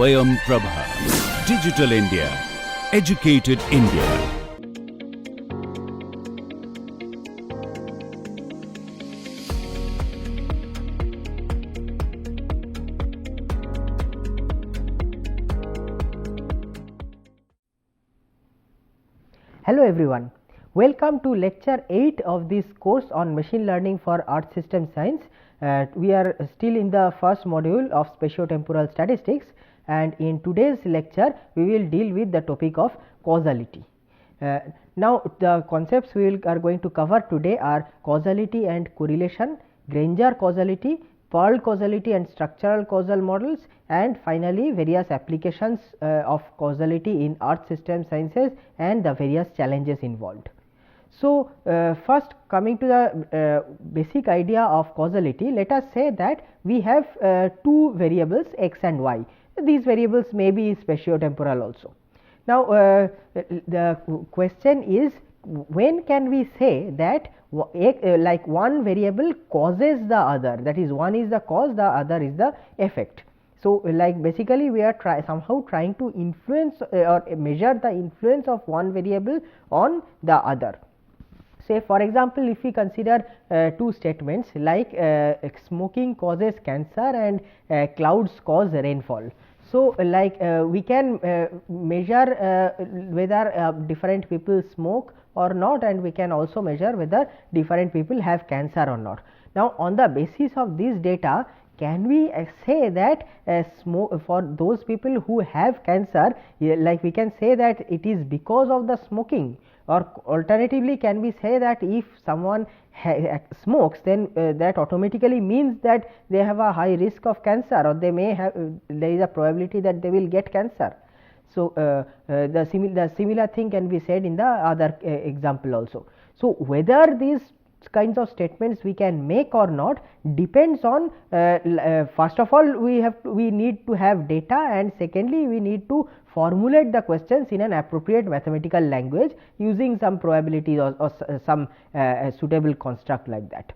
Swayam Prabha. Digital India. Educated India. Hello everyone, welcome to lecture 8 of this course on machine learning for earth system science. We are still in the first module of spatiotemporal statistics, and in today's lecture we will deal with the topic of causality. Now the concepts we are going to cover today are causality and correlation, Granger causality, Pearl causality and structural causal models, and finally various applications of causality in earth system sciences and the various challenges involved. So, first coming to the basic idea of causality, let us say that we have two variables x and y. These variables may be spatiotemporal also. Now, the question is, when can we say that like one variable causes the other, that is, one is the cause, the other is the effect. So, like basically we are somehow trying to influence or measure the influence of one variable on the other. Say for example, if we consider two statements like smoking causes cancer and clouds cause rainfall. So, like we can measure whether different people smoke or not, and we can also measure whether different people have cancer or not. Now, on the basis of this data, can we say that for those people who have cancer, like we can say that it is because of the smoking, or alternatively can we say that if someone smokes, then that automatically means that they have a high risk of cancer, or they may have, there is a probability that they will get cancer. So, the similar thing can be said in the other example also. So, whether these kinds of statements we can make or not depends on first of all we need to have data, and secondly we need to formulate the questions in an appropriate mathematical language using some probabilities or some suitable construct like that.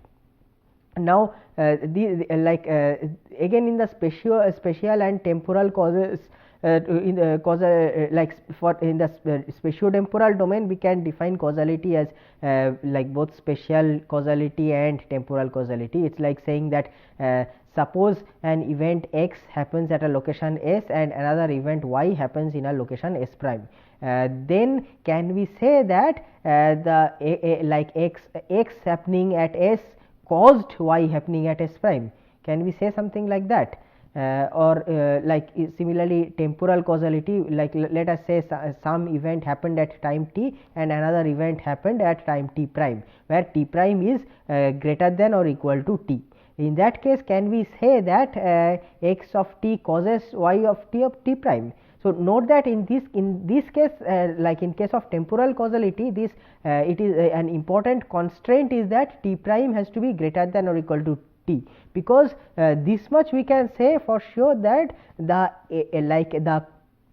Now, again in the spatial and temporal causes, in the like for in the spatiotemporal domain, we can define causality as like both spatial causality and temporal causality. It's like saying that suppose an event x happens at a location s and another event y happens in a location s prime, then can we say that like x happening at s caused y happening at s prime? Can we say something like that? Like similarly temporal causality, like let us say some event happened at time t and another event happened at time t prime, where t prime is greater than or equal to t. In that case, can we say that x of t causes y of t prime? So, note that in this case, like in case of temporal causality, this it is an important constraint is that t prime has to be greater than or equal to t, because this much we can say for sure that the the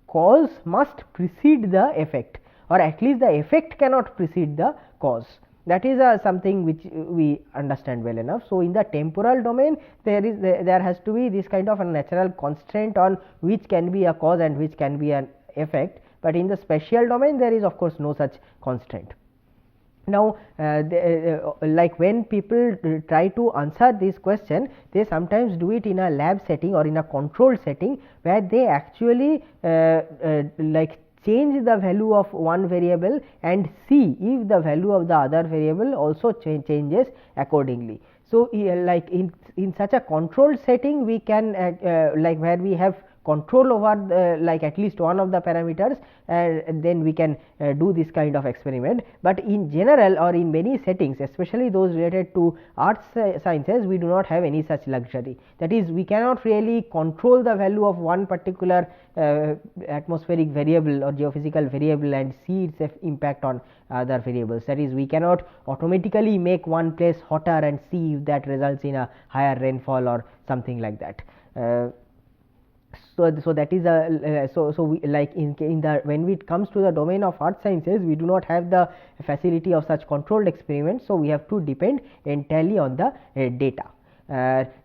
cause must precede the effect, or at least the effect cannot precede the cause. That is something which we understand well enough. So, in the temporal domain there has to be this kind of a natural constraint on which can be a cause and which can be an effect, but in the spatial domain there is of course no such constraint. Now, like when people try to answer this question, they sometimes do it in a lab setting or in a controlled setting, where they actually like change the value of one variable and see if the value of the other variable also changes accordingly. So, like in such a controlled setting, we can like where we have control over like at least one of the parameters, and then we can do this kind of experiment. But in general or in many settings, especially those related to arts sciences, we do not have any such luxury. That is, we cannot really control the value of one particular atmospheric variable or geophysical variable and see its impact on other variables. That is, we cannot automatically make one place hotter and see if that results in a higher rainfall or something like that. So that is a so we like in the when it comes to the domain of earth sciences, we do not have the facility of such controlled experiments. So we have to depend entirely on the data.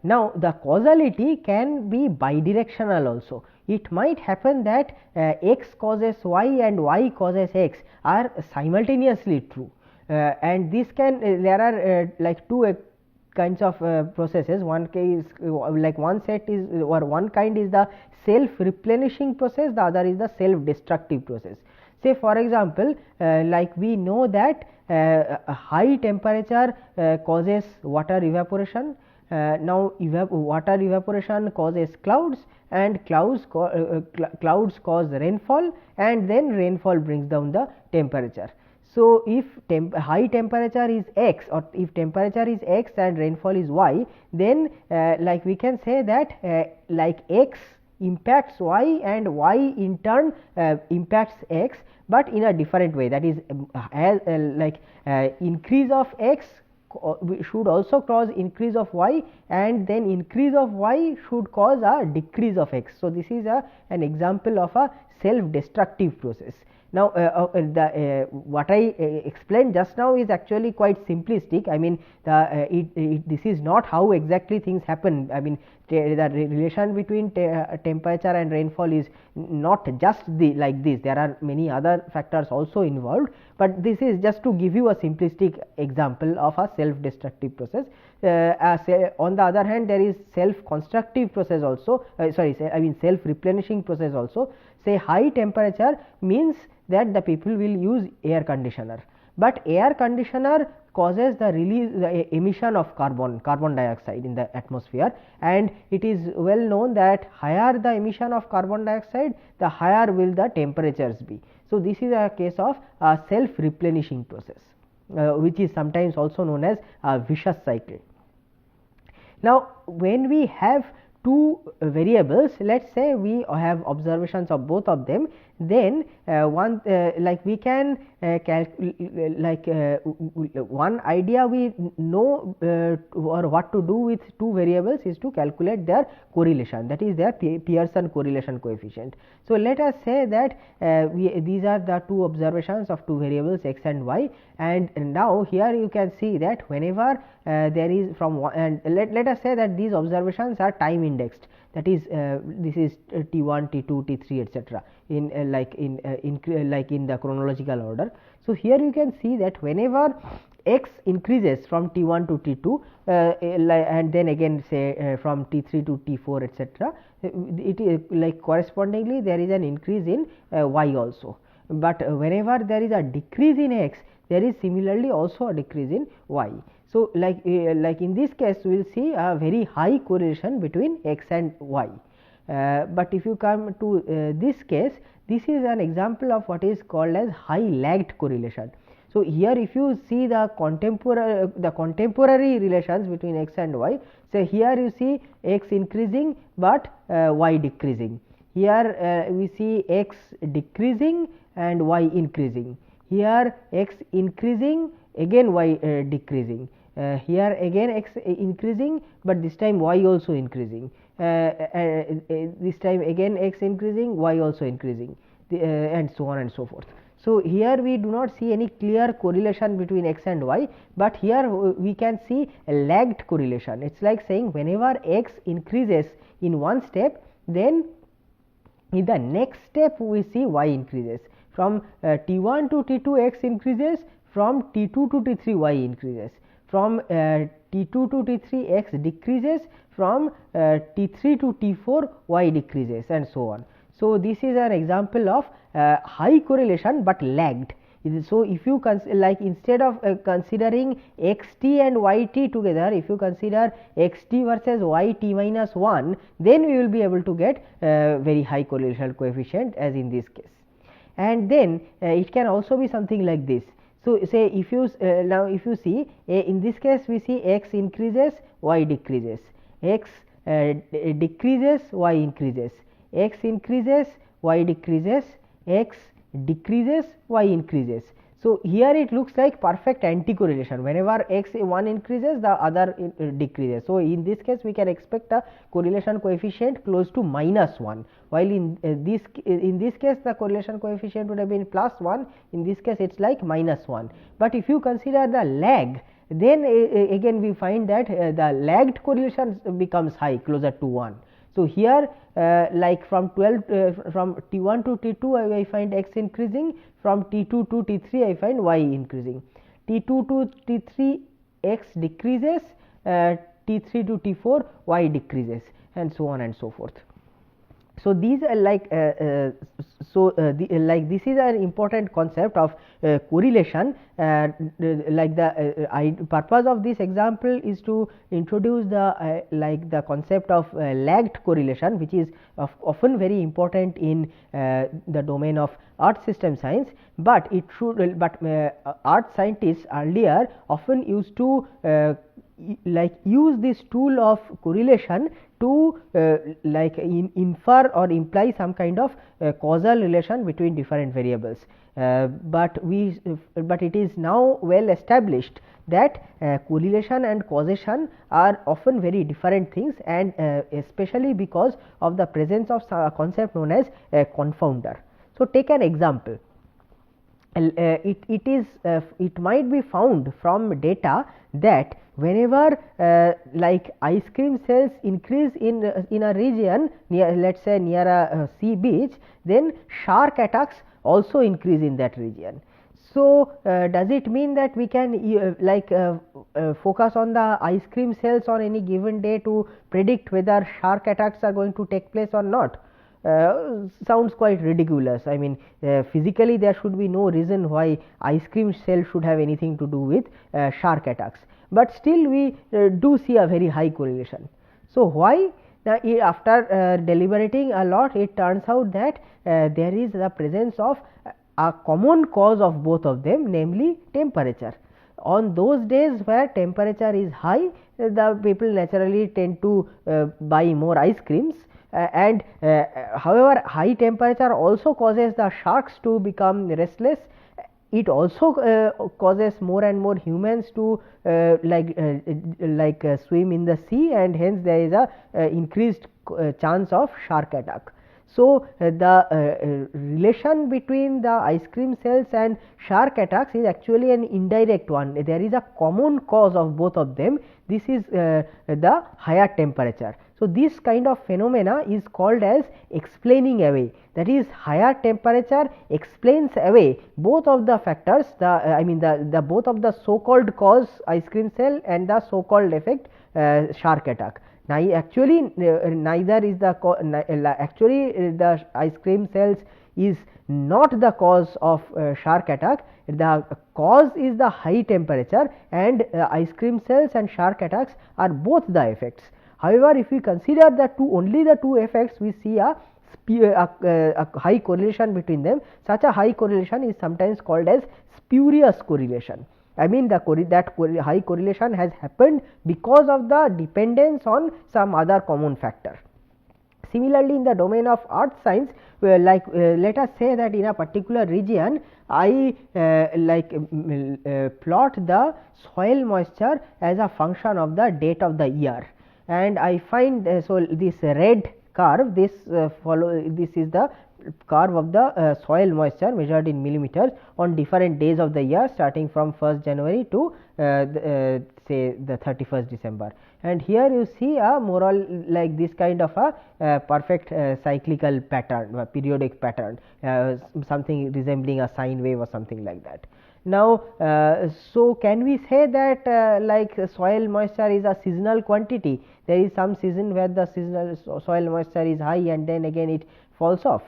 Now the causality can be bidirectional also. it might happen that x causes y and y causes x are simultaneously true, and this can there are like two kinds of processes. One case like one set is or one kind is the self replenishing process, the other is the self destructive process. Say for example, like we know that a high temperature causes water evaporation. Now water evaporation causes clouds, and clouds cause rainfall, and then rainfall brings down the temperature. So if high temperature is x, or if temperature is x and rainfall is y, then like we can say that like x impacts y and y in turn impacts x, but in a different way. That is, as like increase of x should also cause increase of y, and then increase of y should cause a decrease of x. So this is an example of a self destructive process. Now what I explained just now is actually quite simplistic. I mean this is not how exactly things happen. I mean the relation between temperature and rainfall is not just like this. There are many other factors also involved, but this is just to give you a simplistic example of a self destructive process. On the other hand, there is self constructive process also, I mean self replenishing process also. Say high temperature means that the people will use air conditioner, but air conditioner causes the emission of carbon dioxide in the atmosphere, and it is well known that higher the emission of carbon dioxide, the higher will the temperatures be. So this is a case of a self replenishing process, which is sometimes also known as a vicious cycle. Now when we have two variables, let us say we have observations of both of them, then one like we can one idea we know or what to do with two variables is to calculate their correlation, that is their Pearson correlation coefficient. So let us say that these are the two observations of two variables x and y, and now here you can see that whenever there is from one, and let us say that these observations are time indexed, that is this is T1, T2, T3 etc. in like in the chronological order. So here you can see that whenever x increases from T1 to T2 and then again say from T3 to T4 etc., it is like correspondingly there is an increase in y also, but whenever there is a decrease in x, there is similarly also a decrease in y. So like in this case we will see a very high correlation between x and y. But if you come to this case, this is an example of what is called as high lagged correlation. So here if you see the contemporary relations between x and y, so here you see x increasing but y decreasing. Here we see x decreasing and y increasing. Here x increasing, again y decreasing. Here again x increasing, but this time y also increasing. This time again x increasing, y also increasing, and so on and so forth. So here we do not see any clear correlation between x and y, but here we can see a lagged correlation. It's like saying whenever x increases in one step, then in the next step we see y increases. From T1 to T2 x increases, from T2 to T3 y increases, from T2 to T3 x decreases, from T3 to T4 y decreases, and so on. So this is an example of high correlation but lagged. So if you like instead of considering xt and yt together, if you consider xt versus yt minus 1, then we will be able to get very high correlation coefficient as in this case. And then it can also be something like this. So say if you now if you see in this case we see x increases, y decreases, x decreases, y increases, x increases, y decreases, x decreases, y increases. So here it looks like perfect anti-correlation. Whenever x one increases, the other decreases. So in this case we can expect a correlation coefficient close to -1, while in this case the correlation coefficient would have been +1. In this case it's like -1. But if you consider the lag, then again we find that the lagged correlation becomes high, closer to 1. So, here like from 12 from T1 to T2 I find x increasing, from T2 to T3 I find y increasing, T2 to T3 x decreases, T3 to T4 y decreases, and so on and so forth. So, these are like like this is an important concept of correlation. Like the purpose of this example is to introduce the like the concept of lagged correlation, which is often very important in the domain of earth system science, but it should earth scientists earlier often used to like use this tool of correlation to like infer or imply some kind of causal relation between different variables, but it is now well established that correlation and causation are often very different things, and especially because of the presence of a concept known as a confounder. So, take an example. It might be found from data that whenever like ice cream sales increase in a region near, let us say near a sea beach, then shark attacks also increase in that region. So, does it mean that we can like focus on the ice cream sales on any given day to predict whether shark attacks are going to take place or not? Sounds quite ridiculous. I mean, physically there should be no reason why ice cream sale should have anything to do with shark attacks, but still we do see a very high correlation. So, why? Now, after deliberating a lot, it turns out that there is the presence of a common cause of both of them, namely temperature. On those days where temperature is high, the people naturally tend to buy more ice creams. And however, high temperature also causes the sharks to become restless. It also causes more and more humans to swim in the sea, and hence there is a increased chance of shark attack. So, the relation between the ice cream sales and shark attacks is actually an indirect one. There is a common cause of both of them. This is the higher temperature. So, this kind of phenomena is called as explaining away, that is higher temperature explains away both of the factors, the both of the so called cause ice cream sale and the so called effect shark attack. Now, actually neither is the the ice cream sales is not the cause of shark attack. The cause is the high temperature, and ice cream sales and shark attacks are both the effects. However, if we consider only the two effects, we see a high correlation between them. Such a high correlation is sometimes called as spurious correlation. I mean, high correlation has happened because of the dependence on some other common factor. Similarly, in the domain of earth science, let us say that in a particular region I plot the soil moisture as a function of the date of the year, and I find so this red curve, this is the curve of the soil moisture measured in millimeters on different days of the year, starting from 1st January to say the 31st December. And here you see a like this kind of a perfect cyclical pattern, periodic pattern, something resembling a sine wave or something like that. Now, so can we say that like soil moisture is a seasonal quantity? There is some season where the seasonal soil moisture is high and then again it falls off.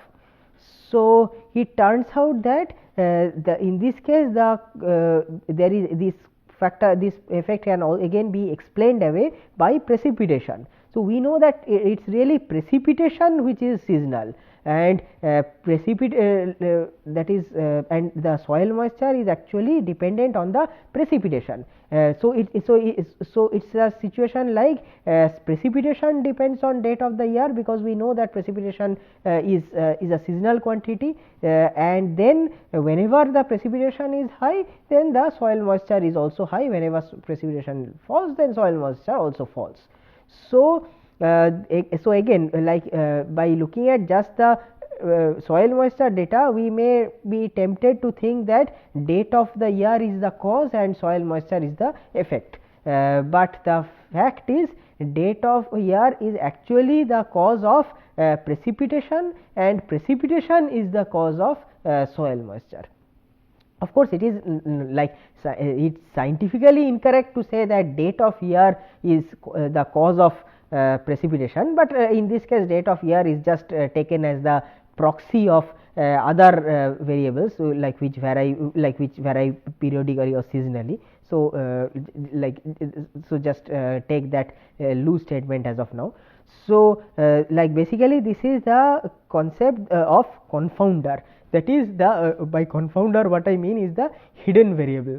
So, it turns out that in this case there is this factor, this effect can again be explained away by precipitation. So, we know that it is really precipitation which is seasonal, and that is and the soil moisture is actually dependent on the precipitation. So it's a situation like precipitation depends on date of the year, because we know that precipitation is a seasonal quantity, and then whenever the precipitation is high, then the soil moisture is also high. Whenever precipitation falls, then soil moisture also falls. So, so again, like by looking at just the soil moisture data, we may be tempted to think that date of the year is the cause and soil moisture is the effect, but the fact is date of year is actually the cause of precipitation, and precipitation is the cause of soil moisture. Of course, it is like it's scientifically incorrect to say that date of year is the cause of precipitation, but in this case date of year is just taken as the proxy of other variables, so like which vary periodically or seasonally. So, so just take that loose statement as of now. So, like basically this is the concept of confounder, that is the by confounder what I mean is the hidden variable.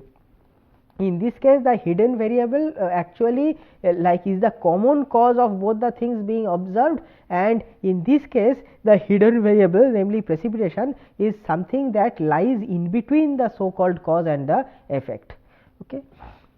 In this case the hidden variable actually like is the common cause of both the things being observed, and in this case the hidden variable, namely precipitation, is something that lies in between the so called cause and the effect. Okay.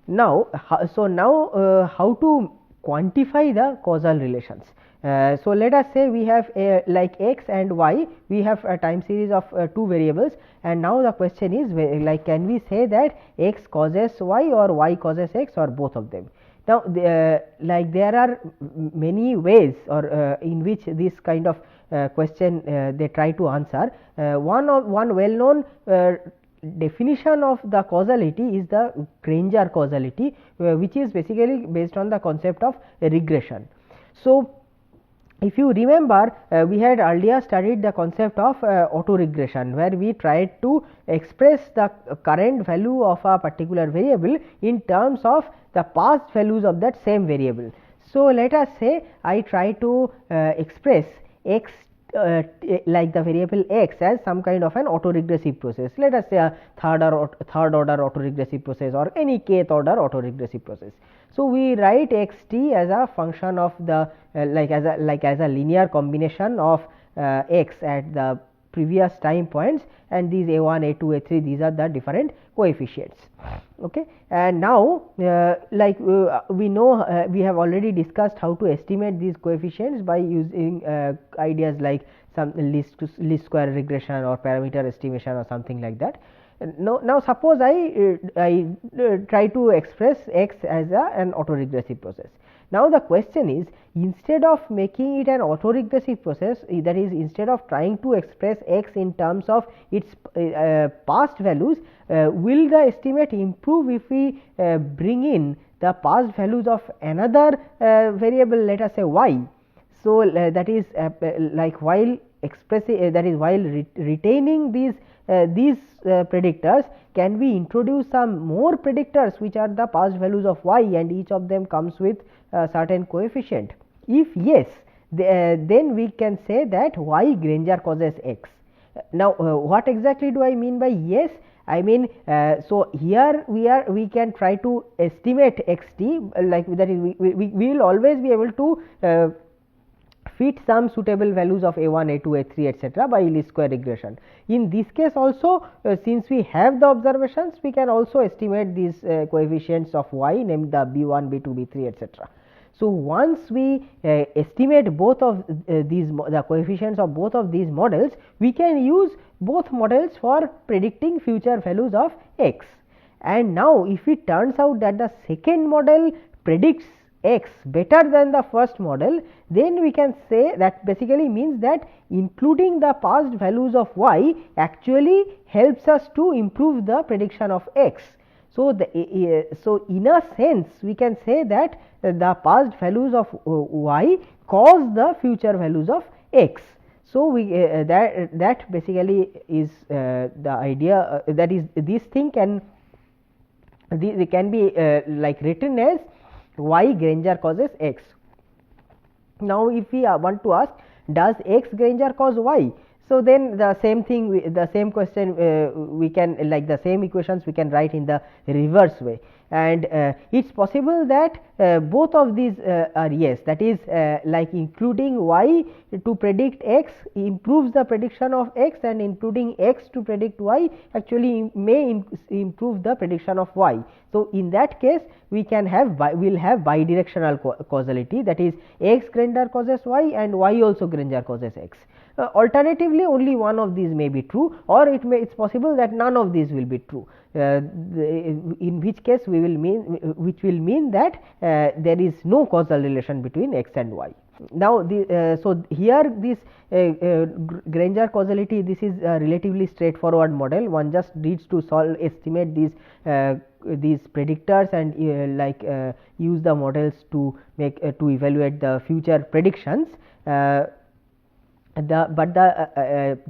Now, how to quantify the causal relations? So, let us say we have like x and y, we have a time series of two variables, and now the question is like can we say that x causes y or y causes x or both of them? Now, like there are many ways or in which this kind of question they try to answer. One well known definition of the causality is the Granger causality, which is basically based on the concept of regression. So, if you remember, we had earlier studied the concept of autoregression, where we tried to express the current value of a particular variable in terms of the past values of that same variable. So, let us say I try to express x like the variable x as some kind of an autoregressive process. Let us say a third order autoregressive process or any kth order autoregressive process. So, we write x t as a function of the like as a linear combination of x at the previous time points, and these a1, a2, a3, these are the different coefficients. Okay. And now we know we have already discussed how to estimate these coefficients by using ideas like some least square regression or parameter estimation or something like that. Now suppose I try to express x as an autoregressive process. Now the question is, instead of making it an autoregressive process, that is instead of trying to express x in terms of its past values, will the estimate improve if we bring in the past values of another variable, let us say y. So, that is like while expressing that is while retaining these predictors, can we introduce some more predictors which are the past values of y, and each of them comes with a certain coefficient? If yes, then we can say that y Granger causes x. Now, what exactly do I mean by yes? I mean, so here we can try to estimate x t, like that is we will always be able to fit some suitable values of a1, a2, a3, etc. by least square regression. In this case also, since we have the observations, we can also estimate these coefficients of y, named the b1, b2, b3, etc. So, once we estimate both of the coefficients of both of these models, we can use both models for predicting future values of x. And now, if it turns out that the second model predicts x better than the first model, then we can say that basically means that including the past values of y actually helps us to improve the prediction of x. So, so in a sense we can say that the past values of y cause the future values of x. So, we that basically is the idea, that is this thing can be like written as y Granger causes x. Now, if we want to ask, does x Granger cause y? So, then the same thing, the same question we can, like the same equations we can write in the reverse way, and it is possible that both of these are yes, that is like including y to predict x improves the prediction of x, and including x to predict y actually may improve the prediction of y. So, in that case we can have will have bidirectional causality, that is x Granger causes y and y also Granger causes x. Alternatively, only one of these may be true, or it's possible that none of these will be true, in which case which will mean that there is no causal relation between x and y. Now, so here this Granger causality, this is a relatively straightforward model. One just needs to estimate these predictors and use the models to make to evaluate the future predictions. There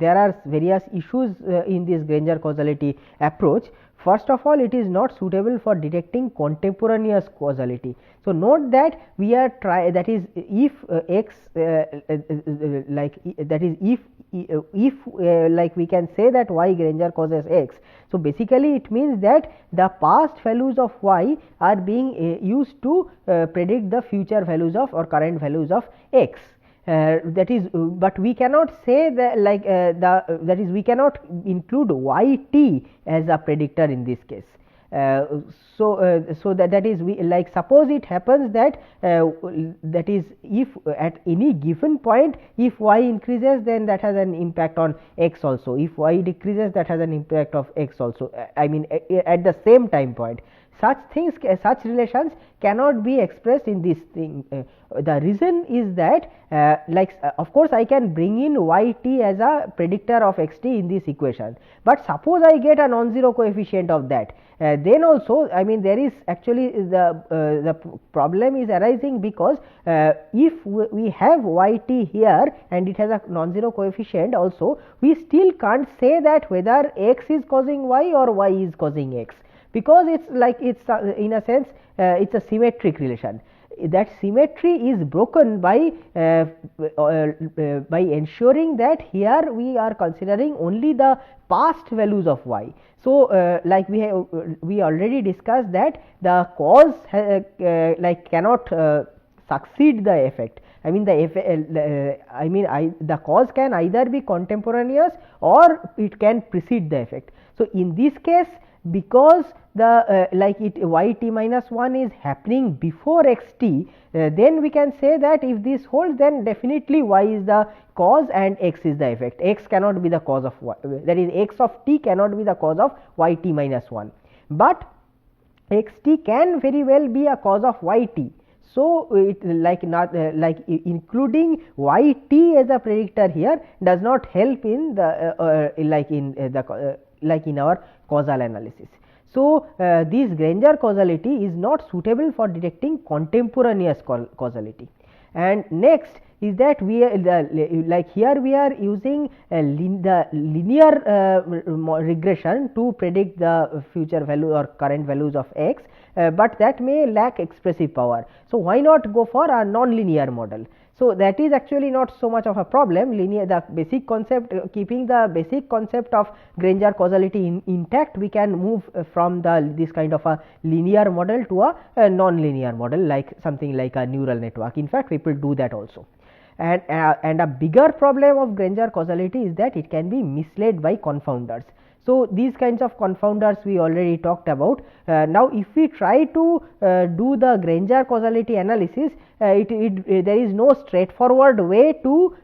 are various issues in this Granger causality approach. First of all, it is not suitable for detecting contemporaneous causality. So, note that we are that is if x that is if we can say that y Granger causes x. So, basically it means that the past values of y are being used to predict the future values of or current values of x. That is, but we cannot say that that is we cannot include y t as a predictor in this case. So that is we suppose it happens that that is if at any given point if y increases, then that has an impact on x also, if y decreases, that has an impact of x also, I mean at the same time point. Such things, such relations cannot be expressed in this thing. The reason is that of course I can bring in y t as a predictor of x t in this equation, but suppose I get a non-zero coefficient of that, then also I mean there is actually the problem is arising because if we have y t here and it has a non-zero coefficient also, we still can't say that whether x is causing y or y is causing x, because it's in a sense it's a symmetric relation. That symmetry is broken by ensuring that here we are considering only the past values of y. So, we already discussed that the cause cannot succeed the effect. I mean the cause can either be contemporaneous or it can precede the effect. So, in this case, because the y t minus 1 is happening before x t, then we can say that if this holds, then definitely y is the cause and x is the effect. X cannot be the cause of y, that is x of t cannot be the cause of y t minus 1, but x t can very well be a cause of y t. So, it including y t as a predictor here does not help in the in our causal analysis. So, this Granger causality is not suitable for detecting contemporaneous causality. And next is that we are here we are using the linear regression to predict the future value or current values of x, but that may lack expressive power. So, why not go for a non-linear model? So, that is actually not so much of a problem. The basic concept, keeping the basic concept of Granger causality intact, we can move from this kind of a linear model to a non-linear model, like something like a neural network. In fact, people do that also. And a bigger problem of Granger causality is that it can be misled by confounders. So, these kinds of confounders we already talked about. Now, if we try to do the Granger causality analysis, there is no straightforward way to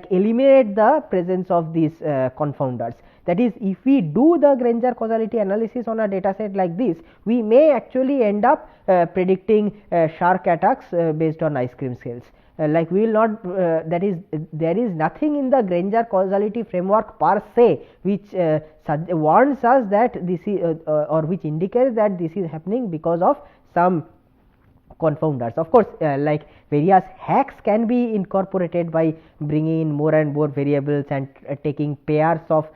eliminate the presence of these confounders. That is, if we do the Granger causality analysis on a data set like this, we may actually end up predicting shark attacks based on ice cream sales. We will not that is there is nothing in the Granger causality framework per se which warns us that this is or which indicates that this is happening because of some confounders. Of course, various hacks can be incorporated by bringing in more and more variables and taking pairs of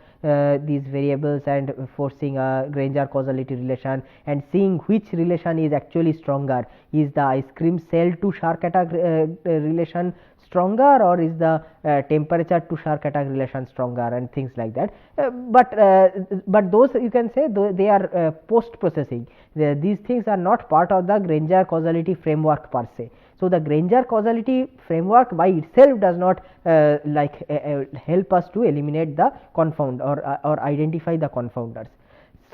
these variables and forcing a Granger causality relation and seeing which relation is actually stronger. Is the ice cream sale to shark attack relation stronger, or is the temperature to shark attack relation stronger, and things like that. But those you can say they are post processing. These things are not part of the Granger causality framework per se. So, the Granger causality framework by itself does not help us to eliminate the confound or identify the confounders.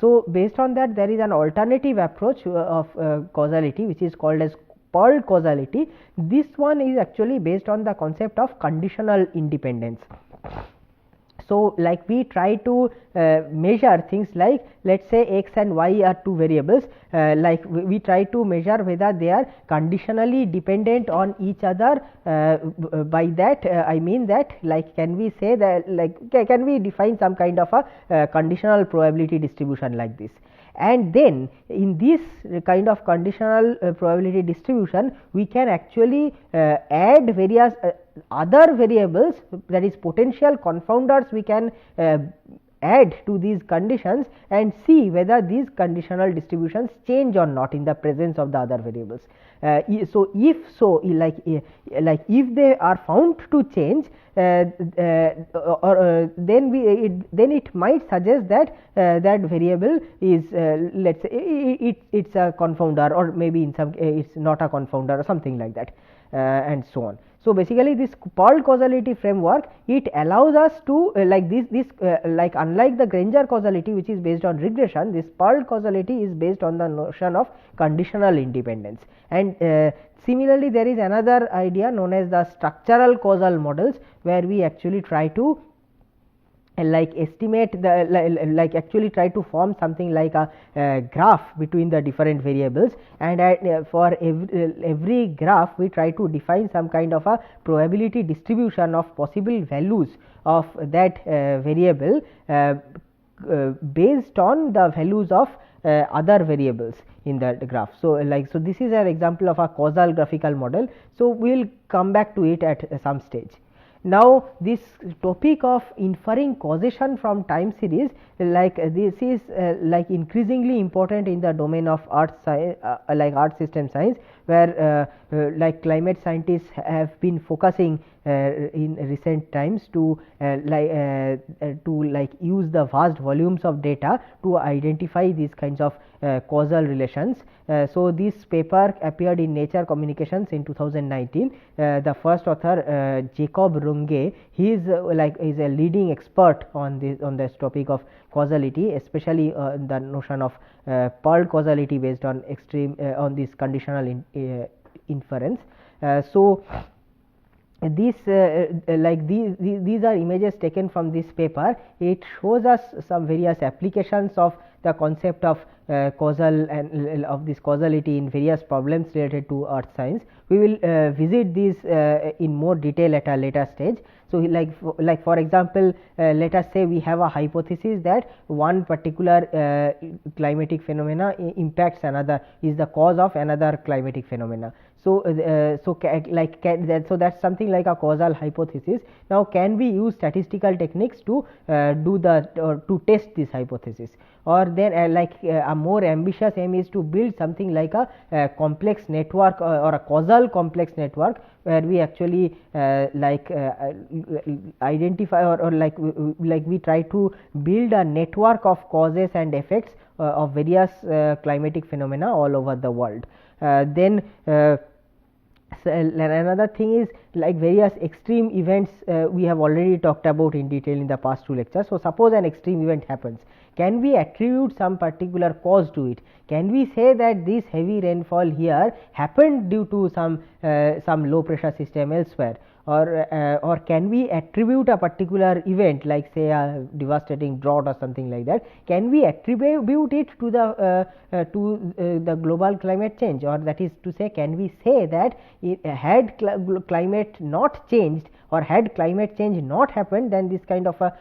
So, based on that, there is an alternative approach of causality which is called as Pearl causality. This one is actually based on the concept of conditional independence. So, like we try to measure things like, let us say x and y are two variables, like we try to measure whether they are conditionally dependent on each other. By that I mean that, like, can we say that, like, can we define some kind of a conditional probability distribution like this. And then in this kind of conditional probability distribution, we can actually add various other variables, that is potential confounders, we can add to these conditions and see whether these conditional distributions change or not in the presence of the other variables. So, if so, like if they are found to change, then it might suggest that that variable is, let us say it's a confounder, or maybe in some it's not a confounder or something like that, and so on. So, basically this Pearl causality framework, it allows us to like like unlike the Granger causality, which is based on regression, this Pearl causality is based on the notion of conditional independence. And similarly, there is another idea known as the structural causal models, where we actually try to like estimate the like actually try to form something like a graph between the different variables, and for every graph we try to define some kind of a probability distribution of possible values of that variable based on the values of other variables in the graph. So, like, so this is an example of a causal graphical model. So, we will come back to it at some stage. Now, this topic of inferring causation from time series, like this is like increasingly important in the domain of earth science, like earth system science, where like climate scientists have been focusing in recent times to use the vast volumes of data to identify these kinds of causal relations. So, this paper appeared in Nature Communications in 2019. The first author, Jacob Runge, he is is a leading expert on this topic of causality, especially the notion of Pearl causality based on extreme on this conditional inference. So, this like these are images taken from this paper. It shows us some various applications of the concept of causal and of this causality in various problems related to earth science. We will visit these in more detail at a later stage. So, like for example, let us say we have a hypothesis that one particular climatic phenomena impacts another, is the cause of another climatic phenomena. So, so that's something like a causal hypothesis. Now, can we use statistical techniques to do the or to test this hypothesis, or then a more ambitious aim is to build something like a complex network or a causal complex network, where we actually identify or like we try to build a network of causes and effects of various climatic phenomena all over the world. Then so another thing is like various extreme events we have already talked about in detail in the past two lectures. So, suppose an extreme event happens, can we attribute some particular cause to it? Can we say that this heavy rainfall here happened due to some low pressure system elsewhere, or can we attribute a particular event like say a devastating drought or something like that? Can we attribute it to the global climate change, or that is to say, can we say that had climate not changed, or had climate change not happened, then this kind of a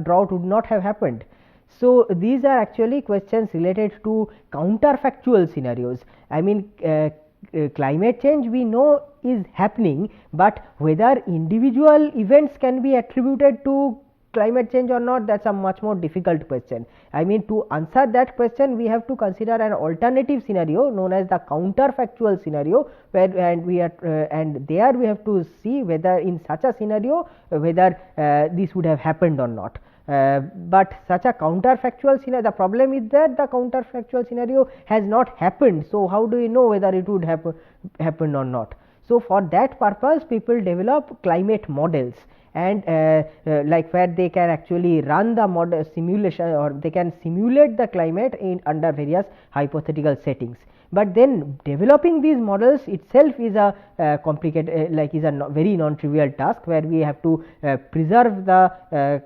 drought would not have happened? So, these are actually questions related to counterfactual scenarios. I mean, climate change we know is happening, but whether individual events can be attributed to climate change or not, that is a much more difficult question. I mean, to answer that question, we have to consider an alternative scenario known as the counterfactual scenario, where and there we have to see whether in such a scenario whether this would have happened or not. But such a counterfactual scenario, the problem is that the counterfactual scenario has not happened. So, how do we know whether it would happen or not? So for that purpose people develop climate models, and like where they can actually run the model simulation, or they can simulate the climate in under various hypothetical settings. But then developing these models itself is a complicated like is a very non-trivial task, where we have to preserve the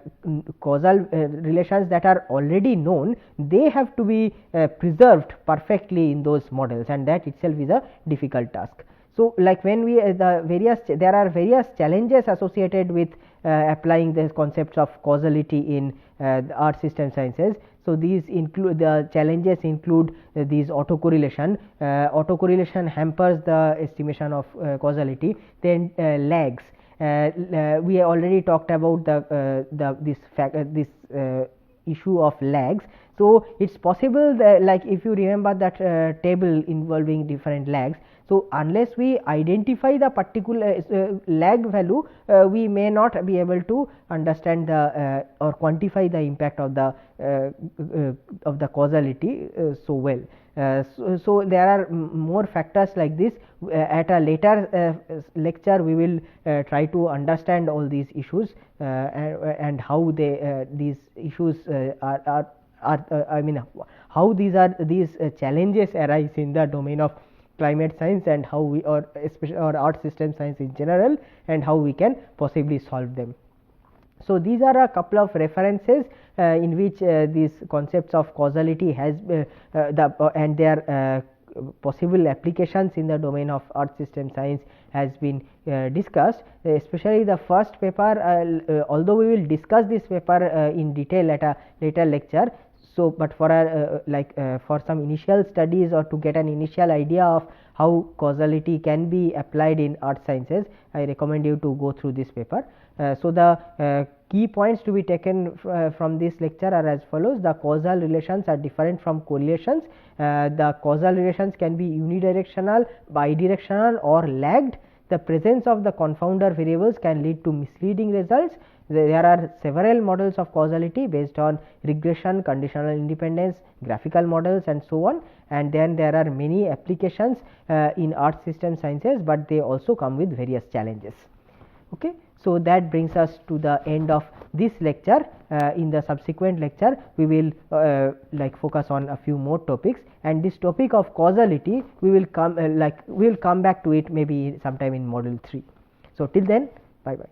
causal relations that are already known. They have to be preserved perfectly in those models, and that itself is a difficult task. So like when we there are various challenges associated with applying the concepts of causality in the earth system sciences. So these include the challenges include these autocorrelation. Autocorrelation hampers the estimation of causality. Then lags. We already talked about this issue of lags. So it's possible that, like if you remember that table involving different lags, so unless we identify the particular lag value, we may not be able to understand the or quantify the impact of the causality so well. So there are more factors like this. At a later lecture we will try to understand all these issues and how these issues are I mean how these challenges arise in the domain of climate science, and how we, or especially or earth system science in general, and how we can possibly solve them. So these are a couple of references in which these concepts of causality has and their possible applications in the domain of earth system science has been discussed, especially the first paper. Although we will discuss this paper in detail at a later lecture, so but for for some initial studies, or to get an initial idea of how causality can be applied in earth sciences, I recommend you to go through this paper. So the key points to be taken from this lecture are as follows. The causal relations are different from correlations. The causal relations can be unidirectional, bidirectional, or lagged. The presence of the confounder variables can lead to misleading results. There are several models of causality based on regression, conditional independence, graphical models, and so on. And then there are many applications in earth system sciences, but they also come with various challenges. Okay. So that brings us to the end of this lecture. In the subsequent lecture we will focus on a few more topics, and this topic of causality we will come back to it maybe sometime in module 3. So till then, bye bye.